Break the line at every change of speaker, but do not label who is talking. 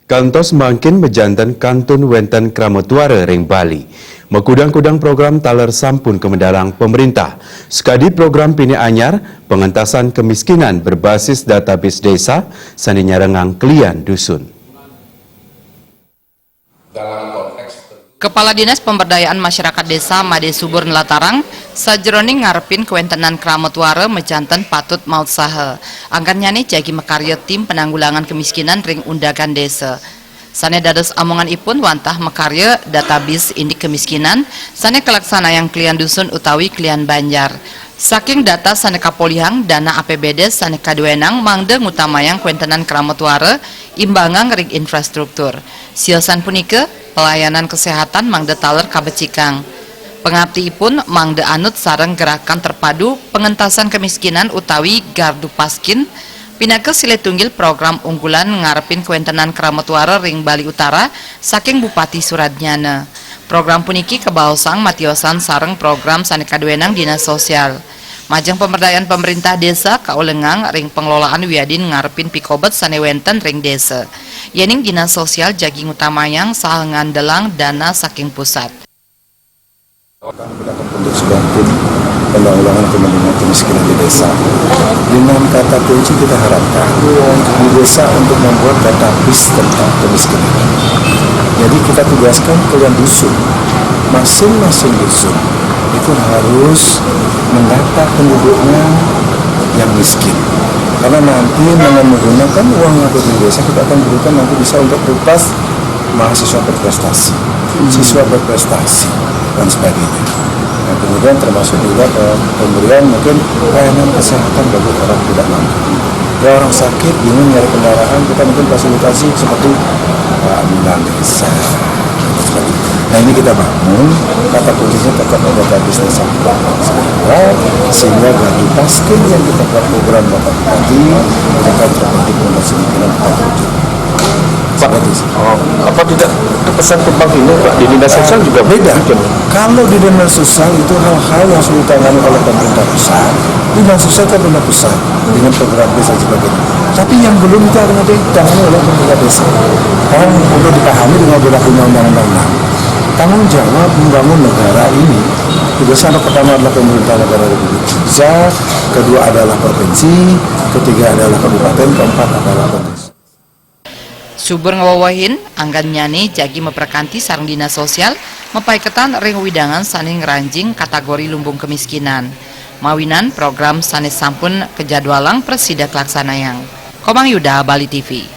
Kantos makin mejantan kantun wenten Kramotuare ring Bali. Mekudang-kudang program taler sampun kemendalang pemerintah. Sekadi program Pini Anyar, pengentasan kemiskinan berbasis database desa, saninya rengang klian dusun.
Kepala Dinas Pemberdayaan Masyarakat Desa Made Subur Nelatarang sajroning ngarepin kewentenan Kramotuare mejanten patut maut saha. Angkatnya nih jagi mekarya tim penanggulangan kemiskinan ring undagan desa. Sane dados amongan ipun wantah mekarya database indik kemiskinan sane kelaksana yang klian dusun utawi klian banjar. Saking data sane kapolihang dana APBD sane kaduenang mangde ngutamayang kewentenan Kramotuare imbangang ring infrastruktur. Siosan punike pelayanan kesehatan mangde taler kabecikang. Pengabdi pun mangde anut sareng gerakan terpadu pengentasan kemiskinan utawi Gardu Paskin pinake sile tunggil program unggulan ngarepin kewentenan Kramotuare ring Bali Utara saking Bupati Suradnyana. Program puniki kebaosang matiosan sareng program sane kaduenang Dinas Sosial. Majeng pemberdayaan pemerintah desa kaulengang ring pengelolaan wiadin ngarepin pikobet sane wenten ring desa. Yening Dinas Sosial jaging utamayang saha ngandelang dana saking pusat.
Kita bentuk sebuah tim penanggulangan kemiskinan di desa. Dengan kata kunci kita harapkan di desa untuk membuat database tentang kemiskinan. Jadi kita tugaskan kalian dusun, masing-masing dusun itu harus mendata penduduknya yang miskin. Karena nanti dengan menggunakan uang APBD desa kita akan berikan nanti bisa untuk prioritas mahasiswa berprestasi, siswa berprestasi dan sebagainya. Nah, kemudian termasuk juga pemberian mungkin pelayanan kesehatan bagi orang tidak mampu. Ya, orang sakit bingung nyari kendaraan, kita mungkin fasilitasi seperti ambulan desa. Nah, ini kita bangun, kata kuncinya tetap ada database desa kita sehingga Gardu Paskin yang kita buat program Bapak tadi akan terbentuk kemiskinan kita wujud.
Apa tidak pesan tumpang ini Pak di dinas sosial juga
beda. Kalau di dinas sosial itu hal-hal yang sudah ditangani oleh pemerintah pusat, dinas sosial kan pemerintah pusat dengan program desa dan sebagainya. Tapi yang belum itu akan ditangani oleh pemerintah desa. Karena untuk dipahami dengan berlakunya undang-undang 6, tanggung jawab membangun negara ini tugasnya pertama adalah pemerintah negara Republik Indonesia, kedua adalah provinsi, ketiga adalah kabupaten, keempat adalah provinsi.
Subur ngawawahin anggan nyani jagi meperkanti sareng dinas sosial mepaiketan ring widangan saning ranjing kategori lumbung kemiskinan. Mawinan program sanes sampun kejadwalang presida kelaksanayang. Komang Yuda, Bali TV.